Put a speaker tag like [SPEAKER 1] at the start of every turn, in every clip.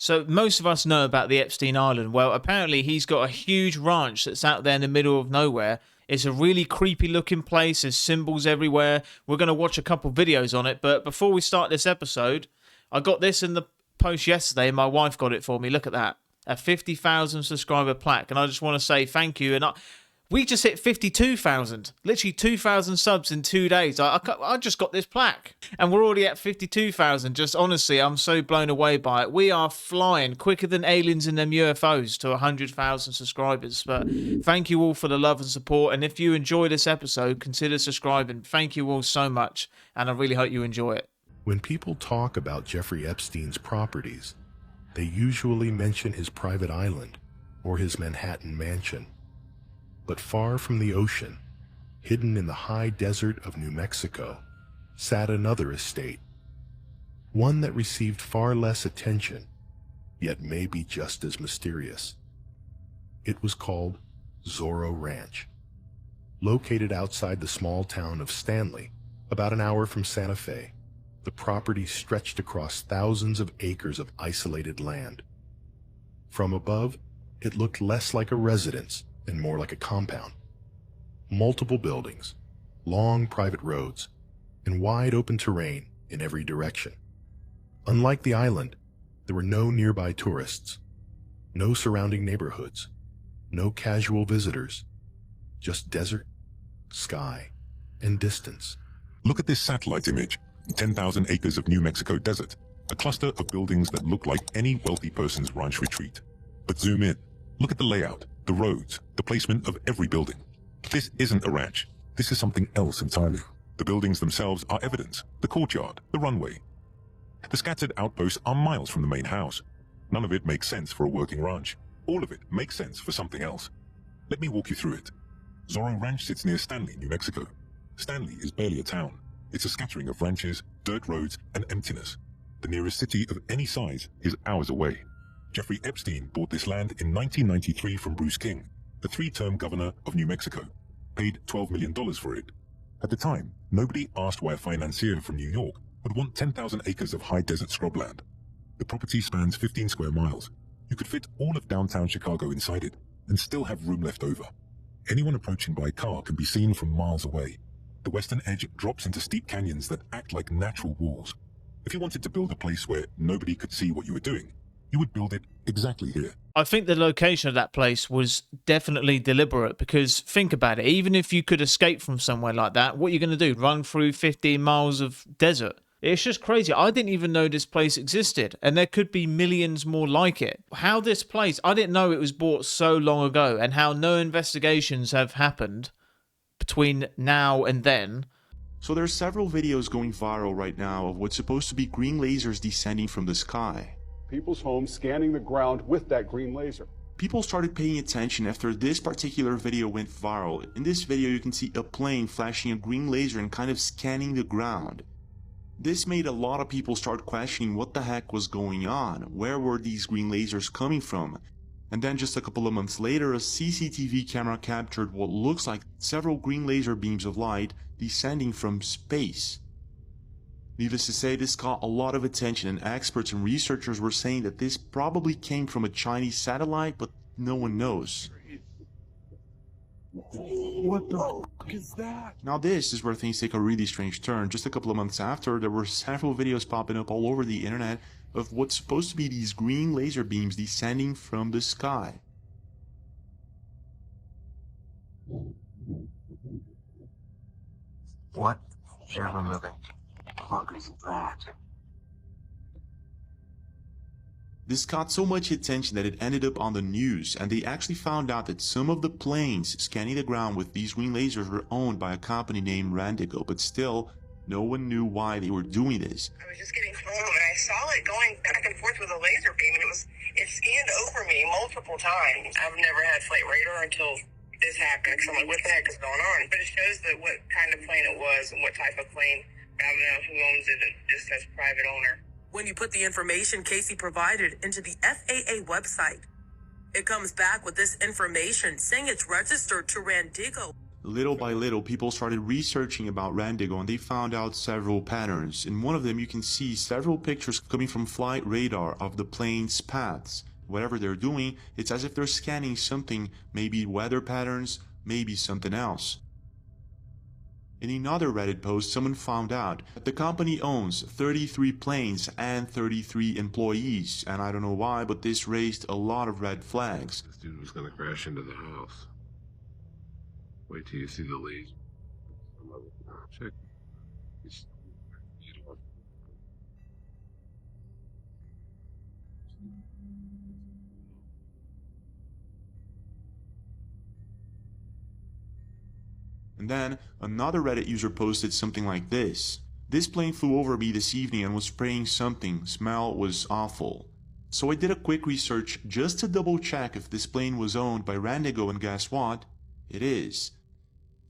[SPEAKER 1] So most of us know about the Epstein Island. Well, apparently he's got a huge ranch that's out there in the middle of nowhere. It's a really creepy looking place. There's symbols everywhere. We're going to watch a couple videos on it. But before we start this episode, I got this in the post yesterday. My wife got it for me. Look at that. A 50,000 subscriber plaque. And I just want to say thank you. And we just hit 52,000, literally 2,000 subs in 2 days. I just got this plaque and we're already at 52,000. Just honestly, I'm so blown away by it. We are flying quicker than aliens in them UFOs to 100,000 subscribers. But thank you all for the love and support. And if you enjoy this episode, consider subscribing. Thank you all so much. And I really hope you enjoy it.
[SPEAKER 2] When people talk about Jeffrey Epstein's properties, they usually mention his private island or his Manhattan mansion. But far from the ocean, hidden in the high desert of New Mexico, sat another estate, one that received far less attention, yet may be just as mysterious. It was called Zoro Ranch. Located outside the small town of Stanley, about an hour from Santa Fe, the property stretched across thousands of acres of isolated land. From above, it looked less like a residence and more like a compound. Multiple buildings, long private roads, and wide open terrain in every direction. Unlike the island, there were no nearby tourists, no surrounding neighborhoods, no casual visitors, just desert, sky, and distance.
[SPEAKER 3] Look at this satellite image. 10,000 acres of New Mexico desert, a cluster of buildings that look like any wealthy person's ranch retreat. But zoom in. Look at the layout, the roads, the placement of every building. This isn't a ranch. This is something else entirely. The buildings themselves are evidence, the courtyard, the runway. The scattered outposts are miles from the main house. None of it makes sense for a working ranch. All of it makes sense for something else. Let me walk you through it. Zoro Ranch sits near Stanley, New Mexico. Stanley is barely a town. It's a scattering of ranches, dirt roads, and emptiness. The nearest city of any size is hours away. Jeffrey Epstein bought this land in 1993 from Bruce King, the three-term governor of New Mexico, paid $12 million for it. At the time, nobody asked why a financier from New York would want 10,000 acres of high desert scrubland. The property spans 15 square miles. You could fit all of downtown Chicago inside it and still have room left over. Anyone approaching by car can be seen from miles away. The western edge drops into steep canyons that act like natural walls. If you wanted to build a place where nobody could see what you were doing, you would build it exactly here.
[SPEAKER 1] I think the location of that place was definitely deliberate because think about it, even if you could escape from somewhere like that, what are you going to do? Run through 15 miles of desert? It's just crazy. I didn't even know this place existed and there could be millions more like it. How this place, I didn't know it was bought so long ago and how no investigations have happened between now and then.
[SPEAKER 4] So there's several videos going viral right now of what's supposed to be green lasers descending from the sky.
[SPEAKER 5] People's homes scanning the ground with that green laser.
[SPEAKER 4] People started paying attention after this particular video went viral. In this video you can see a plane flashing a green laser and kind of scanning the ground. This made a lot of people start questioning what the heck was going on. Where were these green lasers coming from? And then just a couple of months later, a CCTV camera captured what looks like several green laser beams of light descending from space. Needless to say, this caught a lot of attention, and experts and researchers were saying that this probably came from a Chinese satellite, but no one knows.
[SPEAKER 5] What the fuck is that?
[SPEAKER 4] Now this is where things take a really strange turn. Just a couple of months after, there were several videos popping up all over the internet of what's supposed to be these green laser beams descending from the sky.
[SPEAKER 6] What ever moving fuck is that?
[SPEAKER 4] This caught so much attention that it ended up on the news, and they actually found out that some of the planes scanning the ground with these green lasers were owned by a company named Randigo, but still, no one knew why they were doing this.
[SPEAKER 7] I was just getting home and I saw it going back and forth with a laser beam, and it scanned over me multiple times. I've never had flight radar until this happened, because I'm like, what the heck is going on? But it shows that what kind of plane it was and what type of plane. I don't know who owns it, it just says private owner.
[SPEAKER 8] When you put the information Casey provided into the FAA website, it comes back with this information saying it's registered to Randigo.
[SPEAKER 4] Little by little, people started researching about Randigo and they found out several patterns. In one of them, you can see several pictures coming from flight radar of the plane's paths. Whatever they're doing, it's as if they're scanning something, maybe weather patterns, maybe something else. In another Reddit post, someone found out that the company owns 33 planes and 33 employees, and I don't know why, but this raised a lot of red flags.
[SPEAKER 9] This dude was gonna crash into the house. Wait till you see the lead. Check.
[SPEAKER 4] And then another Reddit user posted something like this. This plane flew over me this evening and was spraying something. Smell was awful. So I did a quick research just to double check if this plane was owned by Randigo, and guess what? It is.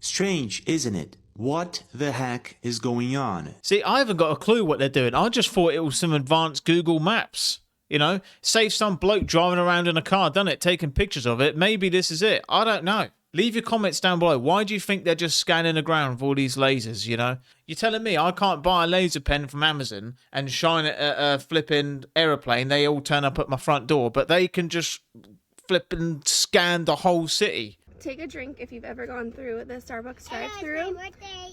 [SPEAKER 4] Strange, isn't it? What the heck is going on?
[SPEAKER 1] See, I haven't got a clue what they're doing. I just thought it was some advanced Google Maps. You know, save some bloke driving around in a car, done it, taking pictures of it. Maybe this is it. I don't know. Leave your comments down below. Why do you think they're just scanning the ground with all these lasers, you know? You're telling me I can't buy a laser pen from Amazon and shine it at a flipping aeroplane. They all turn up at my front door, but they can just flip and scan the whole city.
[SPEAKER 10] Take a drink if you've ever gone through the Starbucks drive-thru,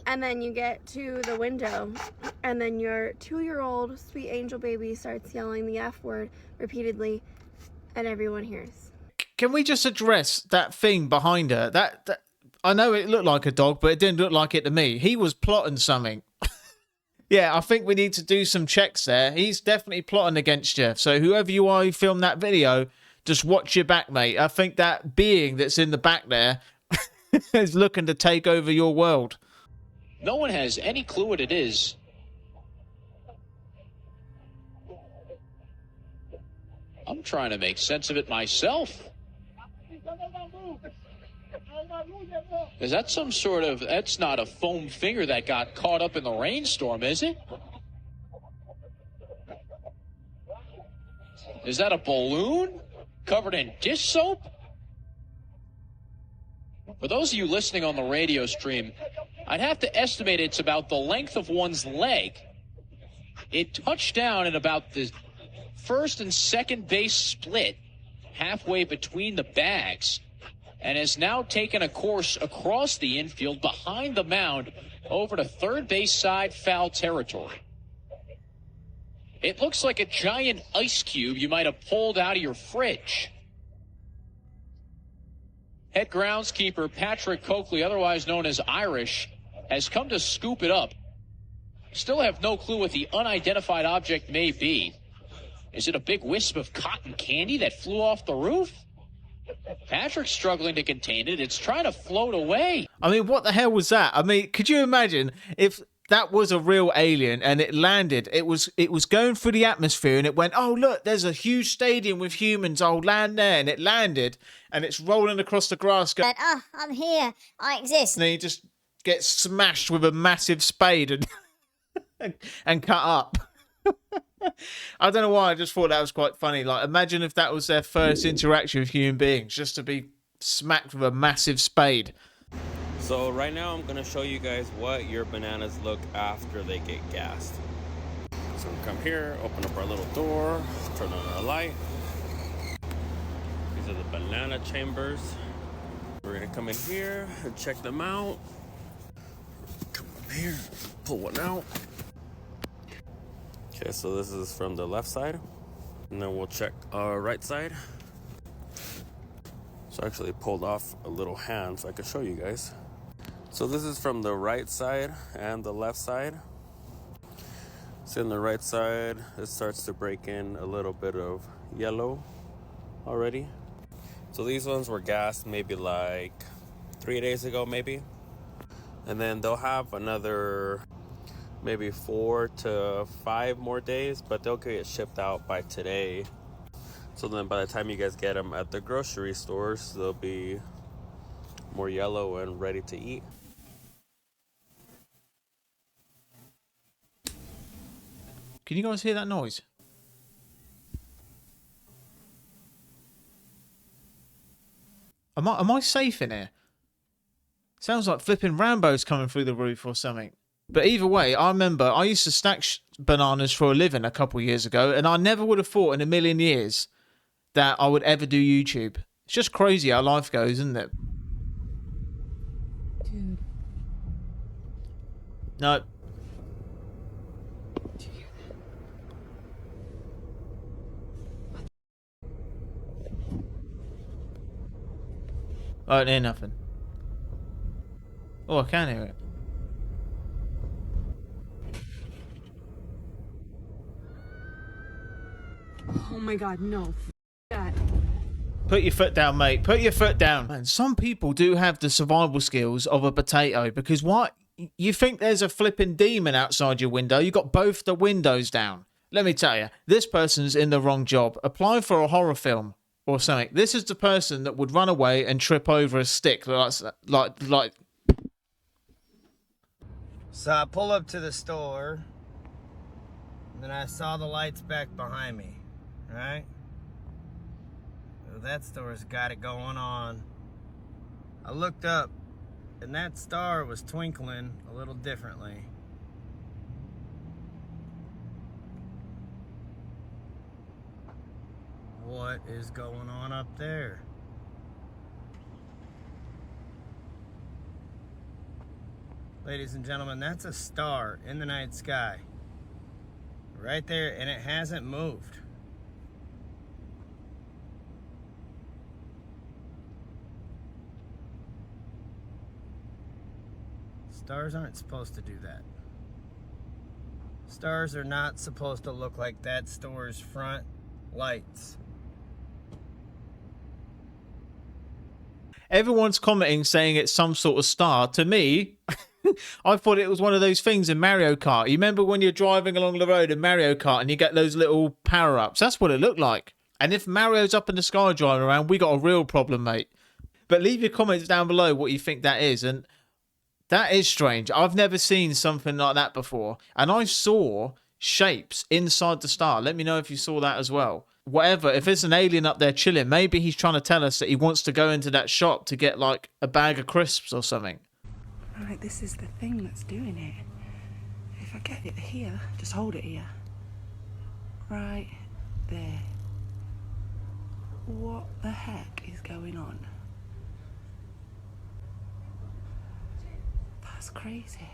[SPEAKER 10] and then you get to the window, and then your 2-year-old sweet angel baby starts yelling the F word repeatedly, and everyone hears.
[SPEAKER 1] Can we just address that thing behind her? That I know it looked like a dog, but it didn't look like it to me. He was plotting something. Yeah, I think we need to do some checks there. He's definitely plotting against you. So whoever you are who filmed that video, just watch your back, mate. I think that being that's in the back there is looking to take over your world.
[SPEAKER 11] No one has any clue what it is. I'm trying to make sense of it myself. Is that some sort of... That's not a foam finger that got caught up in the rainstorm, is it? Is that a balloon covered in dish soap? For those of you listening on the radio stream, I'd have to estimate it's about the length of one's leg. It touched down in about the first and second base split, halfway between the bags, and has now taken a course across the infield behind the mound over to third base side foul territory. It looks like a giant ice cube you might have pulled out of your fridge. Head groundskeeper Patrick Coakley, otherwise known as Irish, has come to scoop it up. Still have no clue what the unidentified object may be. Is it a big wisp of cotton candy that flew off the roof? Patrick's struggling to contain it. It's trying to float away.
[SPEAKER 1] I mean, what the hell was that? I mean, could you imagine if that was a real alien and it landed? It was going through the atmosphere and it went, oh, look, there's a huge stadium with humans. I'll land there. And it landed and it's rolling across the grass. Going,
[SPEAKER 12] oh, I'm here. I exist.
[SPEAKER 1] And then you just get smashed with a massive spade and cut up. I don't know why, I just thought that was quite funny. Like, imagine if that was their first interaction with human beings, just to be smacked with a massive spade.
[SPEAKER 13] So right now I'm going to show you guys what your bananas look after they get gassed. So we come here, open up our little door, turn on our light. These are the banana chambers. We're going to come in here and check them out. Come up here, pull one out. Okay, so this is from the left side, and then we'll check our right side. So I actually pulled off a little hand so I can show you guys. So this is from the right side and the left side. So on the right side, it starts to break in a little bit of yellow already. So these ones were gassed maybe like 3 days ago, maybe. And then they'll have another maybe 4 to 5 more days, but they'll get shipped out by today. So then by the time you guys get them at the grocery stores, they'll be more yellow and ready to eat.
[SPEAKER 1] Can you guys hear that noise? Am I safe in here? Sounds like flipping Rambo's coming through the roof or something. But either way, I remember I used to stack bananas for a living a couple years ago, and I never would have thought in a million years that I would ever do YouTube. It's just crazy how life goes, isn't it?
[SPEAKER 14] Dude.
[SPEAKER 1] No. I don't hear nothing. Oh, I can hear it.
[SPEAKER 14] Oh my god, no. That.
[SPEAKER 1] Put your foot down, mate. Put your foot down. Man, some people do have the survival skills of a potato, because what? You think there's a flipping demon outside your window? You got both the windows down. Let me tell you, this person's in the wrong job. Apply for a horror film or something. This is the person that would run away and trip over a stick like.
[SPEAKER 15] So I pull up to the store, and then I saw the lights back behind me, right? Well, that store's got it going on. I looked up, and that star was twinkling a little differently. What is going on up there? Ladies and gentlemen, that's a star in the night sky. Right there, and it hasn't moved. Stars aren't supposed to do that. Stars are not supposed to look like that store's front lights.
[SPEAKER 1] Everyone's commenting saying it's some sort of star. To me, I thought it was one of those things in Mario Kart. You remember when you're driving along the road in Mario Kart and you get those little power-ups? That's what it looked like. And if Mario's up in the sky driving around, we got a real problem, mate. But leave your comments down below what you think that is. And that is strange. I've never seen something like that before. And I saw shapes inside the star. Let me know if you saw that as well. Whatever, if there's an alien up there chilling, maybe he's trying to tell us that he wants to go into that shop to get like a bag of crisps or something.
[SPEAKER 14] Right, this is the thing that's doing it. If I get it here, just hold it here. Right there. What the heck is going on? That's crazy.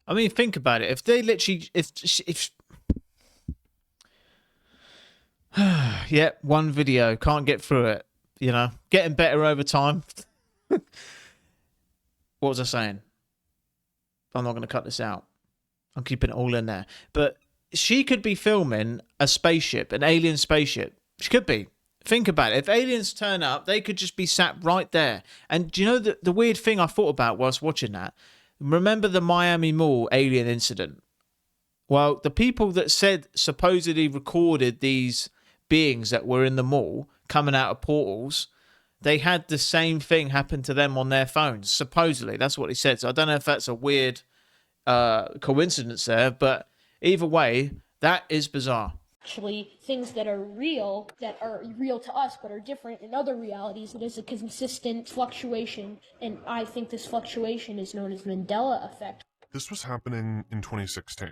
[SPEAKER 1] I mean, think about it. If they literally, yeah, one video, can't get through it, you know, getting better over time. What was I saying? I'm not going to cut this out. I'm keeping it all in there. But she could be filming a spaceship, an alien spaceship. She could be. Think about it. If aliens turn up, they could just be sat right there. And do you know the weird thing I thought about whilst watching that? Remember the Miami Mall alien incident? Well, the people that said supposedly recorded these beings that were in the mall coming out of portals, they had the same thing happen to them on their phones. Supposedly, that's what he said. So I don't know if that's a weird coincidence there, but either way, that is bizarre.
[SPEAKER 16] Actually, things that are real to us but are different in other realities. It is a consistent fluctuation, and I think this fluctuation is known as Mandela Effect.
[SPEAKER 17] This was happening in 2016.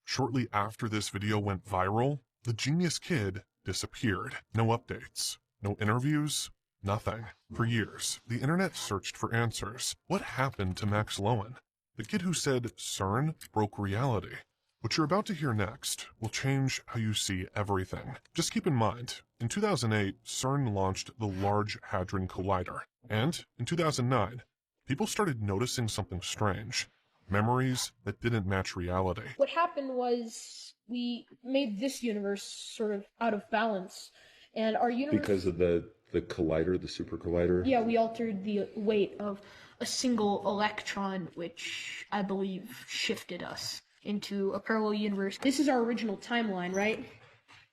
[SPEAKER 17] Shortly after this video went viral, the genius kid disappeared. No updates, no interviews, nothing. For years, the internet searched for answers. What happened to Max Lowen? The kid who said CERN broke reality. What you're about to hear next will change how you see everything. Just keep in mind, in 2008, CERN launched the Large Hadron Collider. And in 2009, people started noticing something strange. Memories that didn't match reality.
[SPEAKER 16] What happened was we made this universe sort of out of balance. And our universe...
[SPEAKER 18] Because of the collider, the super collider?
[SPEAKER 16] Yeah, we altered the weight of a single electron, which I believe shifted us. into a parallel universe. This is our original timeline, right?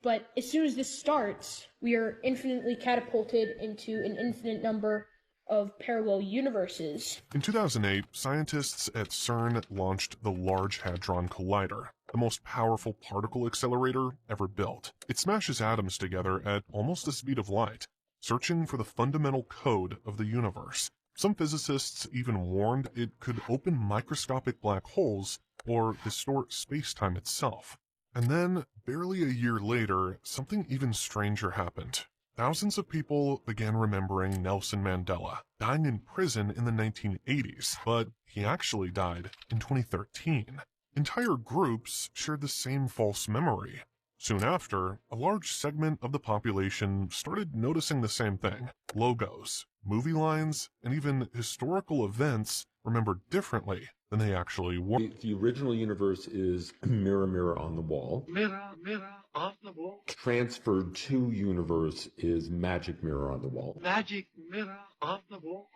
[SPEAKER 16] But as soon as this starts, we are infinitely catapulted into an infinite number of parallel universes.
[SPEAKER 17] In 2008, scientists at CERN launched the Large Hadron Collider, the most powerful particle accelerator ever built. It smashes atoms together at almost the speed of light, searching for the fundamental code of the universe. Some physicists even warned it could open microscopic black holes or distort space-time itself. And then, barely a year later, something even stranger happened. Thousands of people began remembering Nelson Mandela, dying in prison in the 1980s, but he actually died in 2013. Entire groups shared the same false memory. Soon after, a large segment of the population started noticing the same thing. Logos, movie lines, and even historical events remembered differently than they actually were.
[SPEAKER 18] The original universe is mirror, mirror on the wall.
[SPEAKER 6] Mirror, mirror on the wall.
[SPEAKER 18] Transferred to universe is magic mirror on the wall.
[SPEAKER 6] Magic mirror on the wall.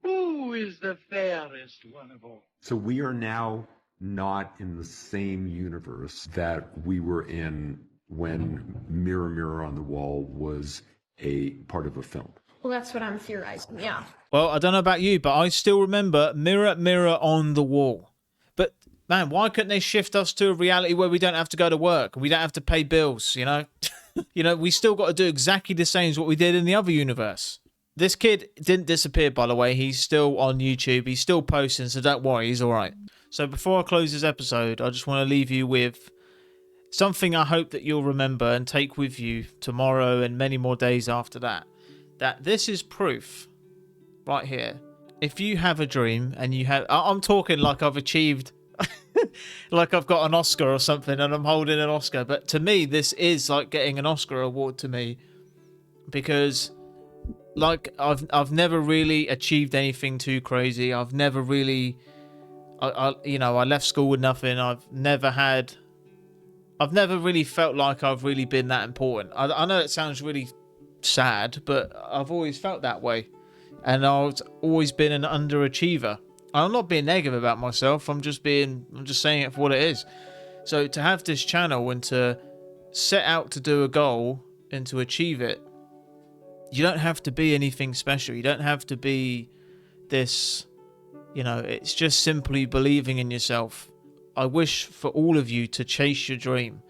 [SPEAKER 6] Who is the fairest one of all?
[SPEAKER 18] So we are now not in the same universe that we were in when Mirror, Mirror on the Wall was a part of a film.
[SPEAKER 16] Well, that's what I'm theorizing, yeah.
[SPEAKER 1] Well, I don't know about you, but I still remember Mirror, Mirror on the Wall. But, man, why couldn't they shift us to a reality where we don't have to go to work? We don't have to pay bills, you know? You know, we still got to do exactly the same as what we did in the other universe. This kid didn't disappear, by the way. He's still on YouTube. He's still posting, so don't worry. He's all right. So before I close this episode, I just want to leave you with something I hope that you'll remember and take with you tomorrow and many more days after that. That this is proof right here. If you have a dream and you have... I'm talking like I've achieved... like I've got an Oscar or something and I'm holding an Oscar. But to me, this is like getting an Oscar award to me. Because... like, I've never really achieved anything too crazy. I've never really... I left school with nothing. I've never really felt like I've really been that important. I know it sounds really sad, but I've always felt that way. And I've always been an underachiever. I'm not being negative about myself. I'm just saying it for what it is. So to have this channel and to set out to do a goal and to achieve it, you don't have to be anything special. You don't have to be this, it's just simply believing in yourself. I wish for all of you to chase your dream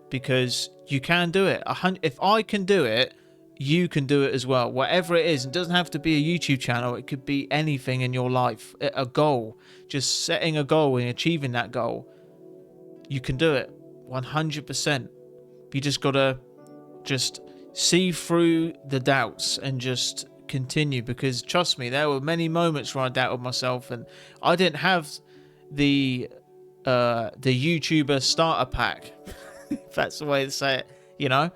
[SPEAKER 1] because you can do it. If I can do it, you can do it as well. Whatever it is, it doesn't have to be a YouTube channel. It could be anything in your life. A goal, just setting a goal and achieving that goal. You can do it 100%. You just got to see through the doubts and just continue, because trust me, there were many moments where I doubted myself, and I didn't have the YouTuber starter pack, if that's the way to say it.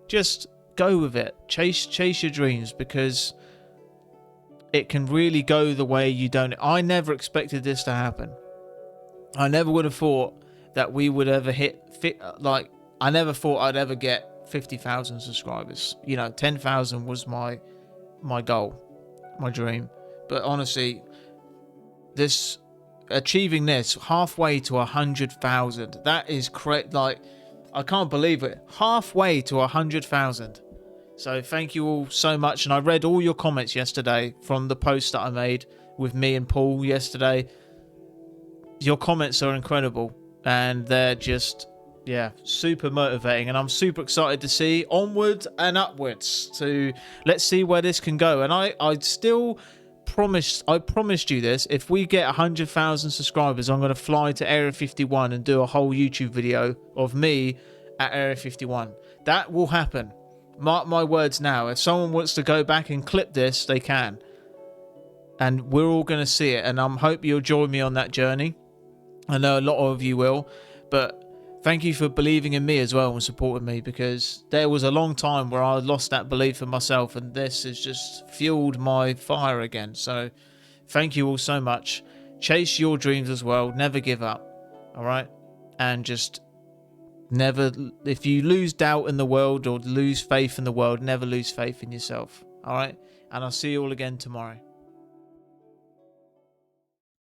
[SPEAKER 1] Just go with it. Chase your dreams, because it can really go the way you don't. I never expected this to happen. I never would have thought that we would ever I never thought I'd ever get 50,000 subscribers. 10,000 was my goal, my dream. But honestly, achieving this halfway to 100,000, that is correct. Like, I can't believe it. Halfway to 100,000. So thank you all so much. And I read all your comments yesterday from the post that I made with me and Paul yesterday. Your comments are incredible, and they're just, super motivating, and I'm super excited to see onwards and upwards. So let's see where this can go. And I promised you this. If we get 100,000 subscribers, I'm going to fly to Area 51 and do a whole YouTube video of me at Area 51. That will happen. Mark my words now. If someone wants to go back and clip this, they can. And we're all going to see it. And I hope you'll join me on that journey. I know a lot of you will. But thank you for believing in me as well and supporting me, because there was a long time where I lost that belief in myself, and this has just fueled my fire again. So thank you all so much. Chase your dreams as well. Never give up. All right? And just never, if you lose doubt in the world or lose faith in the world, never lose faith in yourself. All right? And I'll see you all again tomorrow.